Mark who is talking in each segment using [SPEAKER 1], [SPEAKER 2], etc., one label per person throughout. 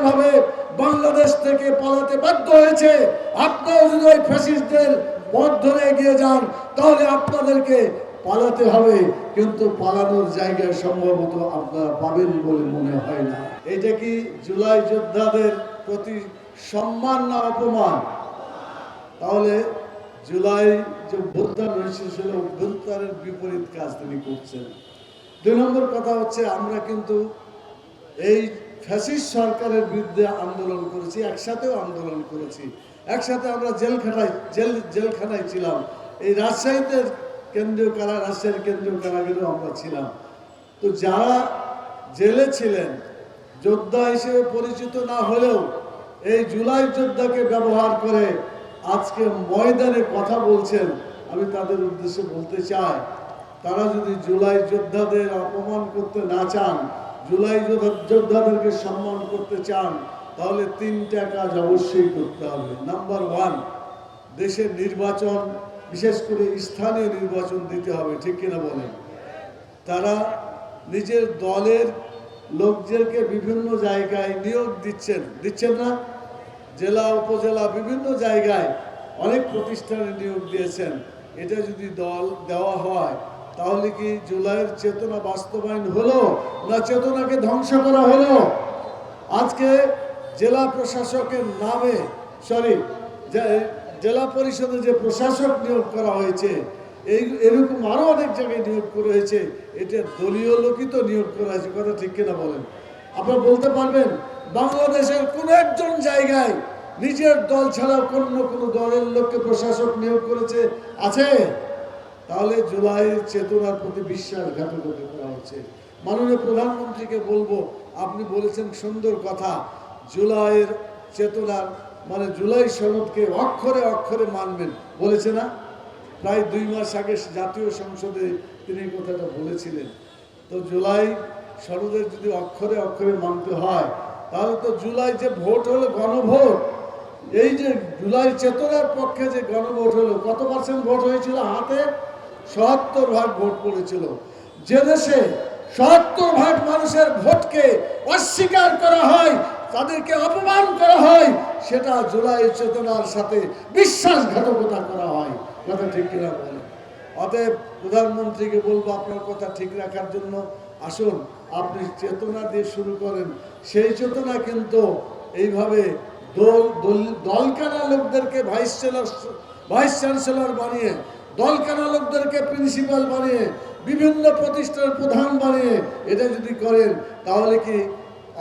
[SPEAKER 1] যেভাবে বাংলাদেশ থেকে পালাতে বাধ্য হয়েছে, আপনারা যদি ওই ফ্যাসিস্টদের পথ ধরে এগিয়ে যান তাহলে আপনাদেরকে পালাতে হবে, কিন্তু পালানোর জায়গায় সম্ভবত আপনারা পাবেন বলে মনে হয় না। এটা কি জুলাই যোদ্ধাদের প্রতি সম্মান না অপমান? তাহলে জুলাই যে অভ্যুত্থান হয়েছে সেটা অভ্যুত্থানের বিপরীত কাজ তিনি করছেন। 2 নম্বর কথা হচ্ছে, আমরা কিন্তু এই ফ্যাসিস্ট সরকারের বিরুদ্ধে আন্দোলন করেছি, একসাথেও আন্দোলন করেছি, একসাথে আমরা জেলখানায় ছিলাম। এই রাজশাহীতে রাজশাহীর কেন্দ্রীয় কারাগারেও আমরা ছিলাম। তো যারা জেলে ছিলেন, যোদ্ধা হিসেবে পরিচিত না হলেও এই জুলাই যোদ্ধাকে ব্যবহার করে আজকে ময়দানে কথা বলছেন, আমি তাদের উদ্দেশ্যে বলতে চাই, তারা যদি জুলাই যোদ্ধাদের অপমান করতে না চান, জুলাই যোদ্ধাদেরকে সম্মান করতে চান, তাহলে 3টা কাজ অবশ্যই করতে হবে। নাম্বার 1, দেশের নির্বাচন, বিশেষ করে স্থানীয় নির্বাচন দিতে হবে, ঠিক কিনা বলেন? তারা নিজের দলের লোকদেরকে বিভিন্ন জায়গায় নিয়োগ দিচ্ছেন না? জেলা উপজেলা বিভিন্ন জায়গায় অনেক প্রতিষ্ঠানে নিয়োগ দিয়েছেন। এটা যদি দল দেওয়া হয় তাহলে কি জুলাইয়ের চেতনা বাস্তবায়ন হলো না চেতনাকে ধ্বংস করা হলো? আজকে জেলা প্রশাসকের নামে জেলা পরিষদে যে প্রশাসক নিয়োগ করা হয়েছে, এরকম আরো অনেক জায়গায় নিয়োগ করা হয়েছে, এটা দলীয় লোকই তো নিয়োগ করা হয়েছে, কথা ঠিক কিনা বলেন? আপনারা বলতে পারবেন বাংলাদেশের কোন একজন জায়গায় নিজের দল ছাড়া কোনো দলের লোককে প্রশাসক নিয়োগ করেছে আছে? তাহলে জুলাইয়ের চেতনার প্রতি বিশ্বাসঘাতকতা করা হচ্ছে। মাননীয় প্রধানমন্ত্রীকে বলবো, আপনি বলেছেন সুন্দর কথা, জুলাইয়ের চেতনার মানে জুলাই সনদকে অক্ষরে অক্ষরে মানবেন বলেছে না? প্রায় 2 মাস আগে জাতীয় সংসদে তিনি কথাটা বলেছিলেন। তো জুলাই সনদের যদি অক্ষরে অক্ষরে মানতে হয়, তাহলে তো জুলাই যে ভোট হলো গণভোট, এই যে জুলাই চেতনার পক্ষে যে গণভোট হলো, কত % ভোট হয়েছিল? হাতে ৭০% ভোট পড়েছিল। যে দেশে ৭০% মানুষের ভোটকে অস্বীকার করা হয়, তাদেরকে অপমান করা হয়, সেটা জুলাই চেতনার সাথে বিশ্বাসঘাতকতা করা হয়, কথা ঠিক কিনা বলে? অতএব প্রধানমন্ত্রীকে বলবো, আপনার কথা ঠিক রাখার জন্য আসুন আপনি চেতনা দিয়ে শুরু করেন। সেই চেতনা কিন্তু এইভাবে দলকানা লোকদেরকে ভাইস চ্যান্সেলর বানিয়ে, দলকানা লোকদেরকে প্রিন্সিপাল বানিয়ে, বিভিন্ন প্রতিষ্ঠানের প্রধান বানিয়ে এটা যদি করেন, তাহলে কি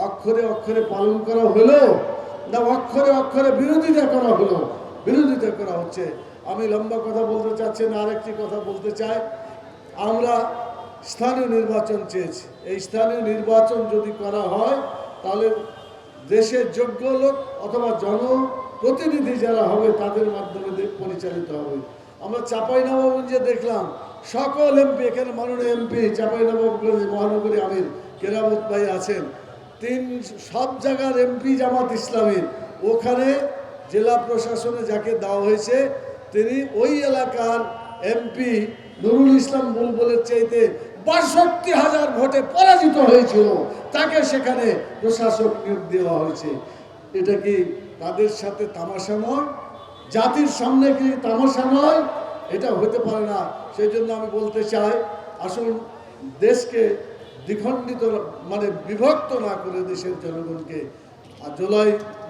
[SPEAKER 1] অক্ষরে অক্ষরে পালন করা হলো না অক্ষরে অক্ষরে বিরোধিতা করা হলো? বিরোধিতা করা হচ্ছে। আমি লম্বা কথা বলতে চাচ্ছি না, আরেকটি কথা বলতে চাই। আমরা স্থানীয় নির্বাচন চেয়েছি। এই স্থানীয় নির্বাচন যদি করা হয় তাহলে দেশের যোগ্য লোক অথবা জনপ্রতিনিধি যারা হবে তাদের মাধ্যমে পরিচালিত হবে। আমরা চাঁপাইনবাবগঞ্জে দেখলাম সকল এমপি, এখানে মাননীয় এমপি চাঁপাইনবাবগঞ্জ মহানগরী আমির কেরামত ভাই আছেন, সব জায়গার এমপি জামাত ইসলামীর। ওখানে জেলা প্রশাসনে যাকে দেওয়া হয়েছে তিনি ওই এলাকার এমপি নুরুল ইসলাম বুলবুলের চাইতে ৬২,০০০ ভোটে পরাজিত হয়েছিল, তাকে সেখানে প্রশাসক নিয়োগ দেওয়া হয়েছে। এটা কি তাদের সাথে তামাশা নয়? জাতির সামনে কি তামাশা নয়? এটা হতে পারে না। সেই জন্য আমি বলতে চাই, আসুন দেশকে দ্বিখণ্ডিত মানে বিভক্ত না করে দেশের জনগণকে আর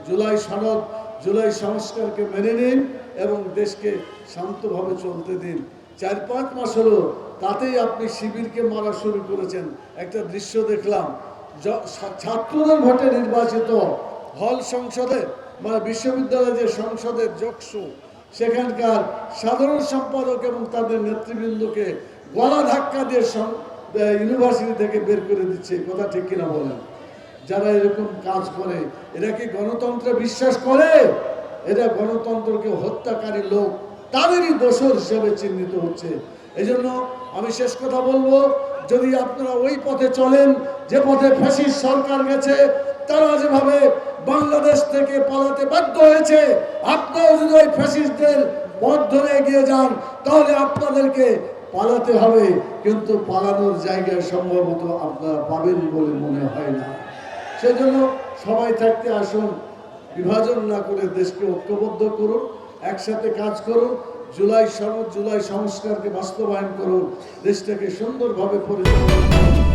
[SPEAKER 1] জুলাই সনদ, জুলাই সংস্কারকে মেনে নিন এবং দেশকে শান্তভাবে চলতে দিন। 4-5 মাস হলো, তাতেই আপনি শিবিরকে মারা শুরু করেছেন। একটা দৃশ্য দেখলাম, ছাত্রদের ভোটে নির্বাচিত হল সংসদে মানে বিশ্ববিদ্যালয়ের যে সংসদের জকসু, সেখানকার সাধারণ সম্পাদক এবং তাদের নেতৃবৃন্দকে গলা ধাক্কা দিয়ে ইউনিভার্সিটি থেকে বের করে দিচ্ছে, কথা ঠিক কিনা বলেন? যারা এরকম কাজ করে এরা কি গণতন্ত্রে বিশ্বাস করে? এরা গণতন্ত্রকে হত্যাকারী লোক, তাদেরই দোষর হিসেবে চিহ্নিত হচ্ছে। এই জন্য আমি শেষ কথা বলবো, যদি আপনারা ওই পথে চলেন যে পথে ফ্যাসিস্ট সরকার গেছে, তারা যেভাবে বাংলাদেশ থেকে পালাতে বাধ্য হয়েছে, আপনারাও যদি ওই ফ্যাসিস্টদের পথ ধরে এগিয়ে যান তাহলে আপনাদেরকে পালাতে হবে, কিন্তু পালানোর জায়গায় সম্ভবত আপনারা পাবেন বলে মনে হয় না। সেজন্য সবাই থাকতে আসুন, বিভাজন না করে দেশকে ঐক্যবদ্ধ করুন, একসাথে কাজ করুন, জুলাই সংস্কারকে বাস্তবায়ন করুন, দেশটাকে সুন্দরভাবে পরিচালনা করুন।